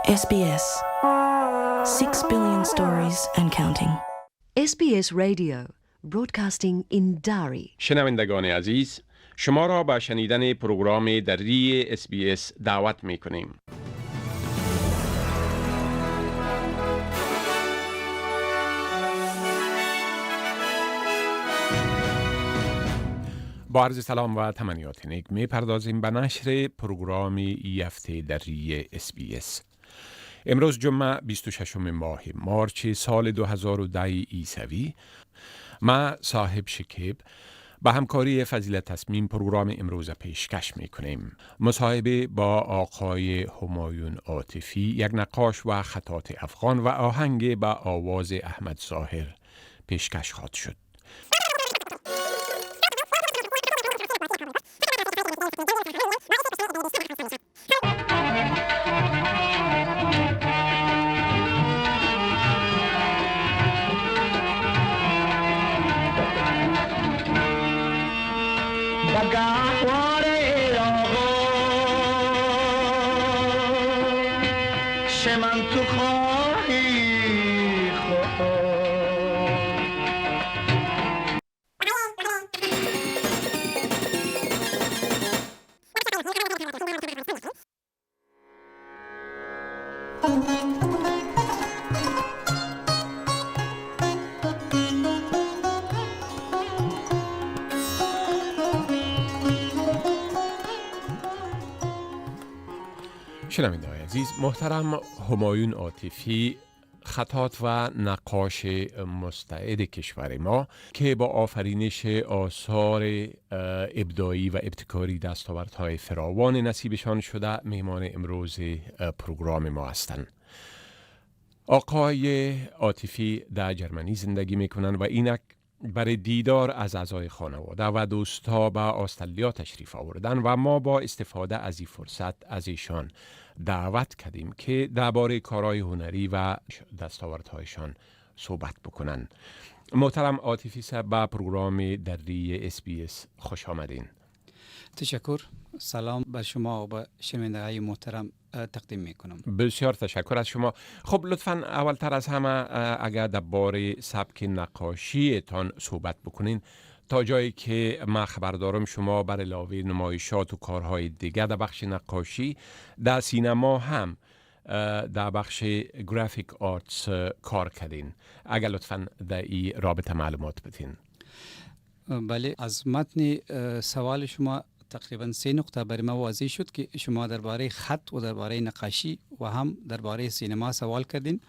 SBS. 6 billion stories and counting. SBS Radio, broadcasting in Dari. شنوندگان عزیز، شما را به شنیدن پروگرام دری SBS دعوت می کنیم. با عرض سلام و تمنیات نیک می پردازیم به نشر پروگرام ای هفته دری SBS. امروز جمعه 26 ماه مارچ سال 2010 عیسوی. ما صاحب شکیب با همکاری فضیلت تصمیم پروگرام امروز پیشکش می کنیم. مصاحبه با آقای همایون عاطفی، یک نقاش و خطاط افغان، و آهنگ با آواز احمد ظاهر پیشکش خواهد شد. شنوندگان عزیز، محترم همایون عاطفی، خطاط و نقاش مستعد کشور ما که با آفرینش آثار ابداعی و ابتکاری دستاوردهای فراوان نصیبشان شده مهمان امروز پروگرام ما هستند. آقای عاطفی در جرمنی زندگی میکنن و اینک برای دیدار از اعضای خانواده و دوستا به استرالیا تشریف آوردن و ما با استفاده از این فرصت از ایشان دعوت کردیم که درباره کارهای هنری و دستاوردهایشان صحبت بکنن. محترم عاطفی صاحب، به پروگرام دری SBS خوش آمدین. تشکر. سلام بر شما و به شنوندگان محترم تقدیم میکنم. بسیار تشکر از شما. خب لطفاً اولتر از همه اگر درباره سبک نقاشیتان صحبت بکنین، تا جایی که من خبر دارم شما بر علاوه نمایشات و کارهای دیگر در بخش نقاشی در سینما هم در بخش گرافیک آرتس کار کردین. اگر لطفاً در این رابطه معلومات بدین. بله، از متن سوال شما تقریبا 3 نقطه برای ما واضح شد که شما درباره خط و درباره نقاشی و هم درباره سینما سوال کردین.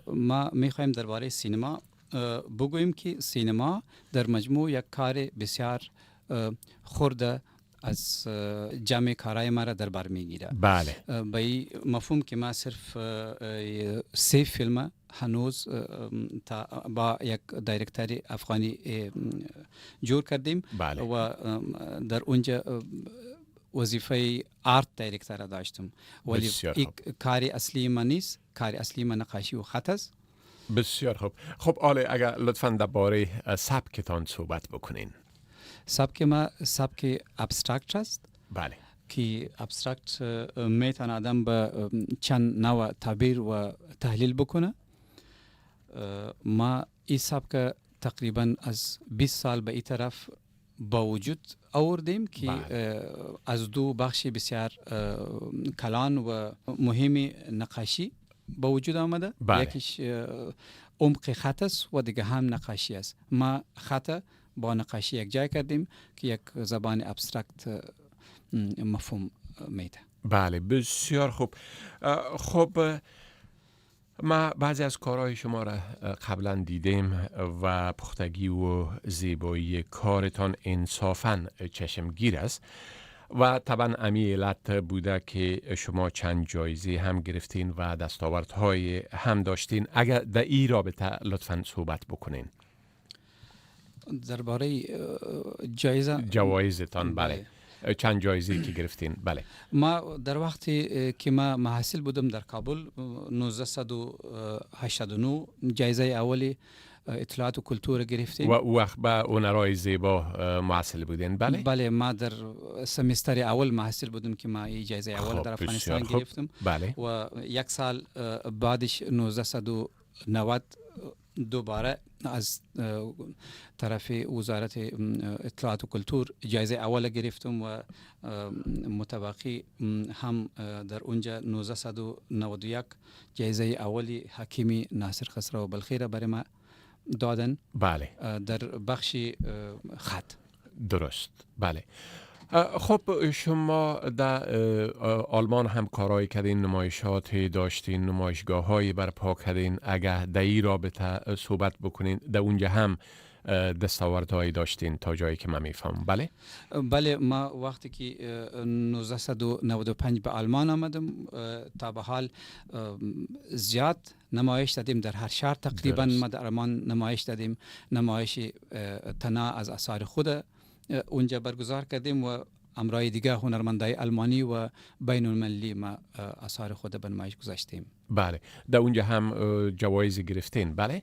ما میخوایم درباره سینما بگوییم که سینما در مجموع یک کار بسیار خرد از جمع کارهای ما را در بر میگیره. بله. به این مفهوم که ما صرف 3 فیلم هنوز با یک دایرکتر افغانی جور کردیم. بله. و در اونجا وظیفه آرت دایرکتر را داشتم، ولی این کار اصلی من نیست. کار اصلی من نقاشی و خط است. بسیار خوب. خب آله، اگر لطفاً درباره سبکتان صحبت بکنین. سبک ما سبک ابسترکت است. بله. که ابسترکت میتونه آدم به چند نوع تعبیر و تحلیل بکنه. ما این سبک تقریبا از 20 سال به این طرف با وجود آوردیم که از 2 بخش بسیار کلان و مهم نقاشی با وجود آمده. یکیش عمق خط است و دیگه هم نقاشی است. ما خط با نقاشی یک جای کردیم که یک زبان ابسترکت مفهوم میده. بله، بسیار خوب. خب ما بعضی از کارهای شما را قبلا دیدیم و پختگی و زیبایی کارتان انصافاً چشمگیر است و طبعا امی علت بوده که شما چند جایزه هم گرفتین و دستاوردهای هم داشتین. اگر در این رابطه لطفاً صحبت بکنین. درباره جوایزتان. بله. چند جایزه که گرفتین. بله. ما در وقتی که ما محصل بودم در کابل 1989 جایزه اولی اطلاعات و کلتور گرفتیم و او وقت به هنرهای زیبا محصل بودین. بله ما در سمستر اول محصل بودم که ما این جایزه اول در افغانستان گرفتم. بله. و یک سال بعدش 1990 دوباره از طرف وزارت اطلاعات و کلتور جایزه اول گرفتم و متبقی هم در اونجا 1991 جایزه اولی حکیمی ناصر خسرو بلخی را برای ما دادن. بله. در بخش خط. درست. بله. خب شما در آلمان هم کارایی کردین، نمایشات داشتین، نمایشگاه‌هایی برپا کردین. اگه در این رابطه صحبت بکنین، در اونجا هم دستاوردهایی داشتین تا جایی که من میفهمم. بله؟ بله ما وقتی که 1995 به آلمان آمدم تا به حال زیاد نمایش دادیم در هر شهر تقریبا. ما در آلمان نمایش دادیم، نمایش تنها از آثار خود اونجا برگزار کردیم و امرای دیگه هنرمندای آلمانی و بین المللی ما آثار خود به نمایش گذاشتیم. بله. در اونجا هم جوایز گرفتین. بله؟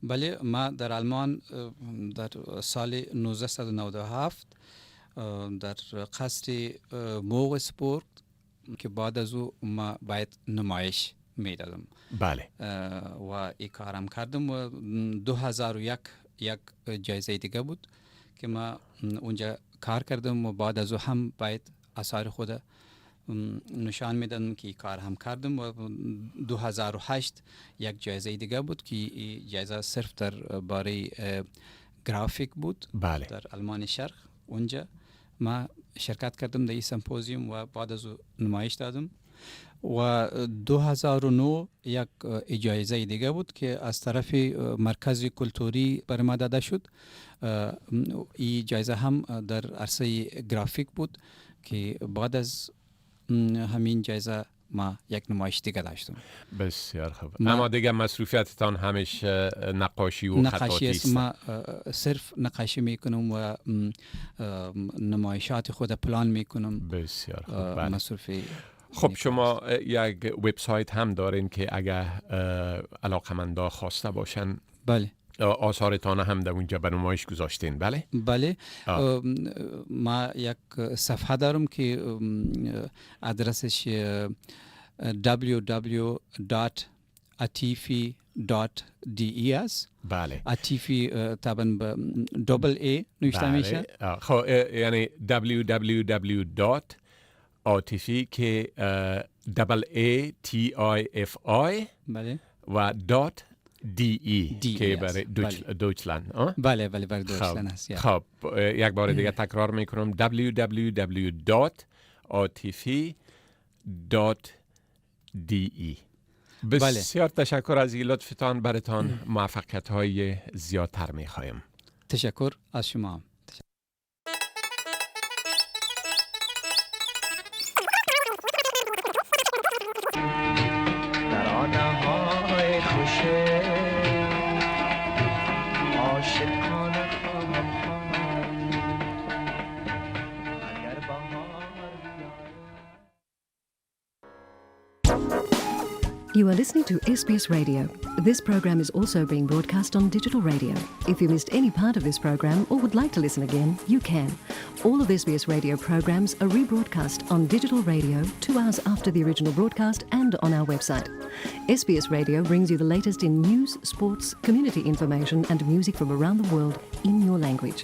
بله ما در آلمان در سال 1997 در قصر موغ سپورت که بعد از او ما باید نمایش میدادم. بله. و این کارم کردم و 2001 یک جایزه دیگه بود که ما اونجا کار کردم و بعد از او هم باید آثار خود نشان میدن که کار هم کردم. و 2008 یک جایزه دیگه بود که جایزه صرف در باره گرافیک بود. بله. در آلمان شرق اونجا ما شرکت کردم در این سمپوزیوم و بعد از او نمایش دادم. و 2009 یک جایزه دیگه بود که از طرف مرکز کلتوری بر ما داده شد. این جایزه هم در عرصه گرافیک بود که بعد از همین جایزه ما یک نمایش دیگه داشتم. بسیار خوب. اما دیگه مصروفیتتان همیشه نقاشی و خطاطی است. ما صرف نقاشی میکنم و نمایشات خود پلان میکنم. بسیار خوب. بله. مصروفی. خب شما یک وبسایت هم دارین که اگه علاقمندا خواسته باشن، بله، آثارتان هم در اونجا به نمایش گذاشتین. بله؟ بله. ما یک صفحه دارم که ادرسش www.atifi.de است. بله. عطیفی طبعا به دبل ای نوشته میشه. خب یعنی www.atifi که double A T I F I بله. و .de که برای دویچلند. بله بله برای دویچلند است. خب یک بار دیگه تکرار میکنم www.atifi.de. بسیار تشکر از این لطفتان. براتان موفقیت های زیادتر میخوایم. تشکر از شما. You are listening to SBS Radio. This program is also being broadcast on digital radio. If you missed any part of this program or would like to listen again, you can. All of SBS Radio programs are rebroadcast on digital radio 2 hours after the original broadcast and on our website. SBS Radio brings you the latest in news, sports, community information and music from around the world in your language.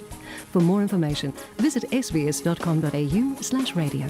For more information, visit sbs.com.au/radio.